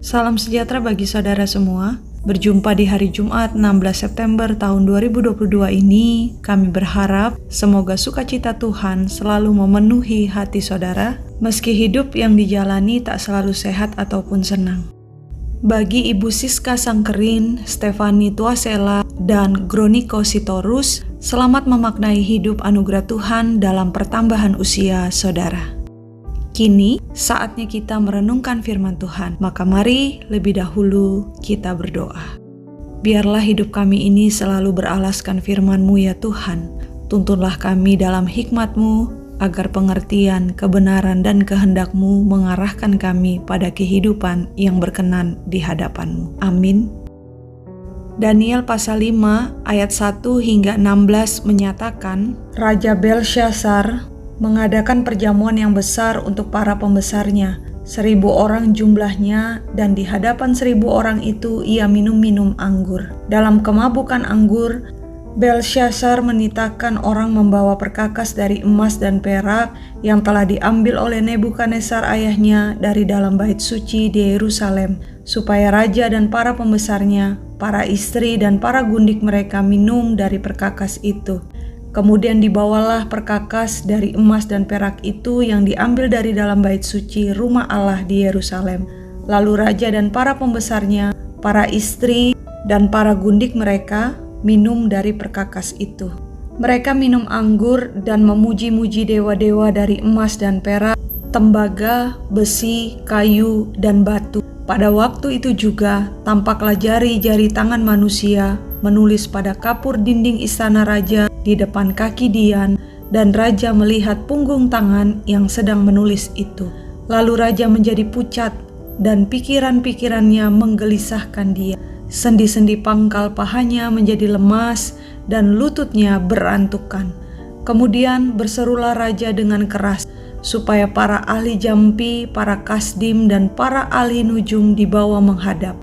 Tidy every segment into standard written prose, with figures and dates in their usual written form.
Salam sejahtera bagi saudara semua. Berjumpa di hari Jumat 16 September tahun 2022 ini, kami berharap semoga sukacita Tuhan selalu memenuhi hati saudara, meski hidup yang dijalani tak selalu sehat ataupun senang. Bagi Ibu Siska Sangkerin, Stefani Tuasela, dan Groniko Sitorus, selamat memaknai hidup anugerah Tuhan dalam pertambahan usia saudara. Kini, saatnya kita merenungkan firman Tuhan. Maka mari lebih dahulu kita berdoa. Biarlah hidup kami ini selalu beralaskan firman-Mu ya Tuhan. Tuntunlah kami dalam hikmat-Mu, agar pengertian, kebenaran, dan kehendak-Mu mengarahkan kami pada kehidupan yang berkenan di hadapan-Mu. Amin. Daniel pasal 5 ayat 1 hingga 16 menyatakan, Raja Belsyazar mengadakan perjamuan yang besar untuk para pembesarnya, 1.000 orang jumlahnya, dan di hadapan 1.000 orang itu ia minum anggur. Dalam kemabukan anggur, Belsyazar menitahkan orang membawa perkakas dari emas dan perak yang telah diambil oleh Nebukadnezar ayahnya dari dalam bait suci di Yerusalem, supaya raja dan para pembesarnya, para istri dan para gundik mereka minum dari perkakas itu. Kemudian dibawalah perkakas dari emas dan perak itu yang diambil dari dalam bait suci rumah Allah di Yerusalem. Lalu raja dan para pembesarnya, para istri dan para gundik mereka minum dari perkakas itu. Mereka minum anggur dan memuji-muji dewa-dewa dari emas dan perak, tembaga, besi, kayu, dan batu. Pada waktu itu juga tampaklah jari-jari tangan manusia menulis pada kapur dinding istana raja di depan kaki Dian, dan raja melihat punggung tangan yang sedang menulis itu. Lalu raja menjadi pucat dan pikiran-pikirannya menggelisahkan dia. Sendi-sendi pangkal pahanya menjadi lemas dan lututnya berantukan. Kemudian berserulah raja dengan keras supaya para ahli jampi, para kasdim, dan para ahli nujum dibawa menghadap.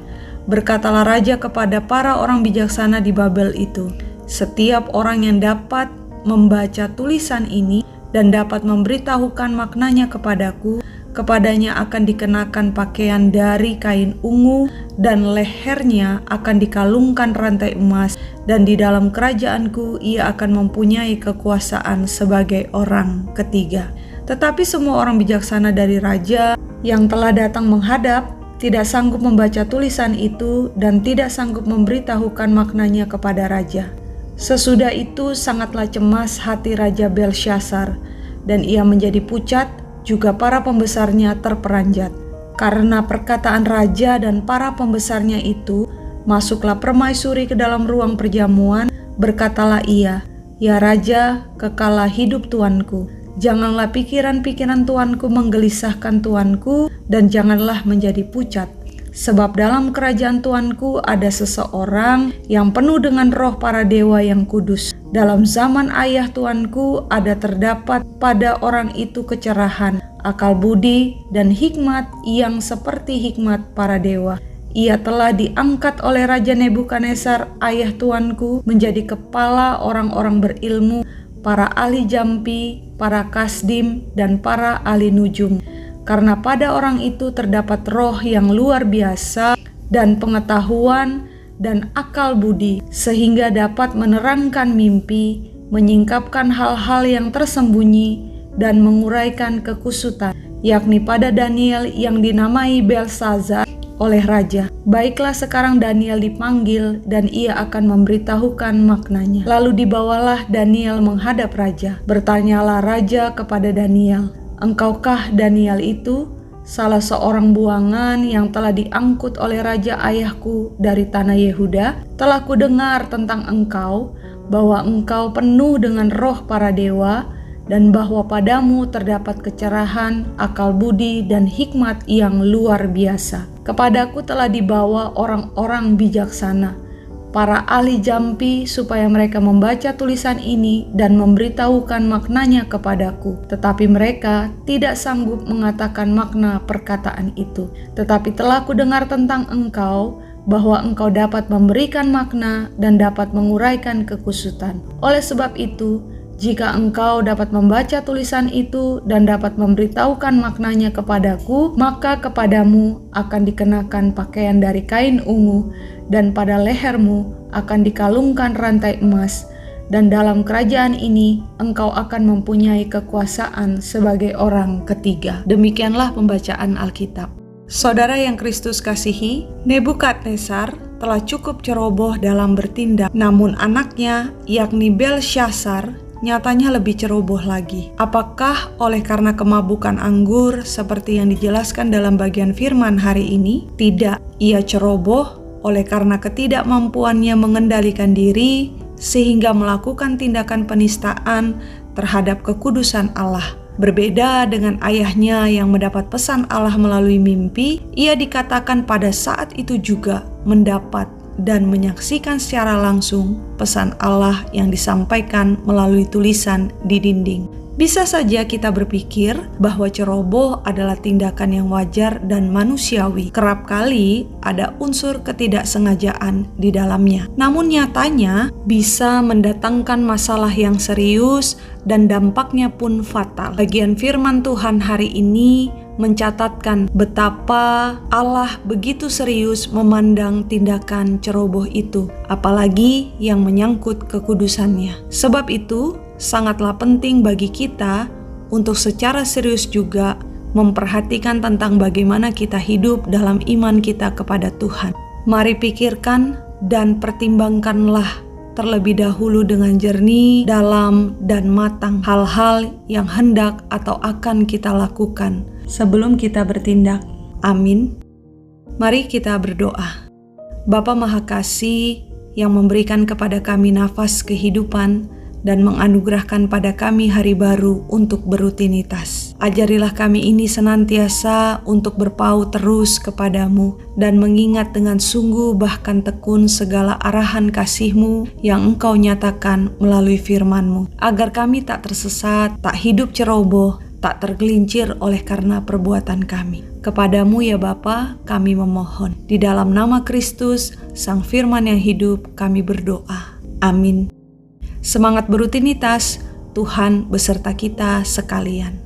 Berkatalah raja kepada para orang bijaksana di Babel itu, setiap orang yang dapat membaca tulisan ini dan dapat memberitahukan maknanya kepadaku, kepadanya akan dikenakan pakaian dari kain ungu dan lehernya akan dikalungkan rantai emas, dan di dalam kerajaanku ia akan mempunyai kekuasaan sebagai orang ketiga. Tetapi semua orang bijaksana dari raja yang telah datang menghadap tidak sanggup membaca tulisan itu dan tidak sanggup memberitahukan maknanya kepada raja. Sesudah itu sangatlah cemas hati Raja Belsyazar, dan ia menjadi pucat, juga para pembesarnya terperanjat. Karena perkataan raja dan para pembesarnya itu, masuklah permaisuri ke dalam ruang perjamuan, berkatalah ia, "Ya Raja, kekalah hidup tuanku. Janganlah pikiran-pikiran tuanku menggelisahkan tuanku, dan janganlah menjadi pucat. Sebab dalam kerajaan tuanku ada seseorang yang penuh dengan roh para dewa yang kudus. Dalam zaman ayah tuanku ada terdapat pada orang itu kecerahan, akal budi, dan hikmat yang seperti hikmat para dewa. Ia telah diangkat oleh Raja Nebukadnezar ayah tuanku menjadi kepala orang-orang berilmu, para ahli jampi, para kasdim, dan para ahli nujum. Karena pada orang itu terdapat roh yang luar biasa dan pengetahuan dan akal budi, sehingga dapat menerangkan mimpi, menyingkapkan hal-hal yang tersembunyi, dan menguraikan kekusutan, yakni pada Daniel yang dinamai Belsyazar oleh raja. Baiklah, sekarang Daniel dipanggil dan ia akan memberitahukan maknanya. Lalu dibawalah Daniel menghadap raja. Bertanyalah raja kepada Daniel, "Engkaukah Daniel itu, salah seorang buangan yang telah diangkut oleh raja ayahku dari tanah Yehuda? Telah kudengar tentang engkau, bahwa engkau penuh dengan roh para dewa, dan bahwa padamu terdapat kecerahan, akal budi, dan hikmat yang luar biasa. Kepadaku telah dibawa orang-orang bijaksana, para ahli jampi, supaya mereka membaca tulisan ini dan memberitahukan maknanya kepadaku. Tetapi mereka tidak sanggup mengatakan makna perkataan itu. Tetapi telah kudengar tentang engkau, bahwa engkau dapat memberikan makna dan dapat menguraikan kekusutan. Oleh sebab itu, Jika engkau dapat membaca tulisan itu dan dapat memberitahukan maknanya kepadaku, maka kepadamu akan dikenakan pakaian dari kain ungu, dan pada lehermu akan dikalungkan rantai emas, dan dalam kerajaan ini engkau akan mempunyai kekuasaan sebagai orang ketiga. Demikianlah pembacaan Alkitab. Saudara yang Kristus kasihi, Nebukadnezar telah cukup ceroboh dalam bertindak, namun anaknya yakni Belsyazar nyatanya lebih ceroboh lagi. Apakah oleh karena kemabukan anggur seperti yang dijelaskan dalam bagian firman hari ini? Tidak, ia ceroboh oleh karena ketidakmampuannya mengendalikan diri sehingga melakukan tindakan penistaan terhadap kekudusan Allah. Berbeda dengan ayahnya yang mendapat pesan Allah melalui mimpi, ia dikatakan pada saat itu juga mendapat dan menyaksikan secara langsung pesan Allah yang disampaikan melalui tulisan di dinding. Bisa saja kita berpikir bahwa ceroboh adalah tindakan yang wajar dan manusiawi. Kerap kali ada unsur ketidaksengajaan di dalamnya. Namun nyatanya bisa mendatangkan masalah yang serius dan dampaknya pun fatal. Bagian firman Tuhan hari ini mencatatkan betapa Allah begitu serius memandang tindakan ceroboh itu, apalagi yang menyangkut kekudusannya. Sebab itu, sangatlah penting bagi kita untuk secara serius juga memperhatikan tentang bagaimana kita hidup dalam iman kita kepada Tuhan. Mari pikirkan dan pertimbangkanlah terlebih dahulu dengan jernih, dalam, dan matang hal-hal yang hendak atau akan kita lakukan sebelum kita bertindak. Amin. Mari kita berdoa. Bapa Maha Kasih yang memberikan kepada kami nafas kehidupan dan menganugerahkan pada kami hari baru untuk berrutinitas. Ajarilah kami ini senantiasa untuk berpaut terus kepadamu dan mengingat dengan sungguh bahkan tekun segala arahan kasih-Mu yang Engkau nyatakan melalui firman-Mu, agar kami tak tersesat, tak hidup ceroboh, tak tergelincir oleh karena perbuatan kami. Kepadamu ya Bapa, kami memohon. Di dalam nama Kristus, Sang Firman yang hidup, kami berdoa. Amin. Semangat berrutinitas, Tuhan beserta kita sekalian.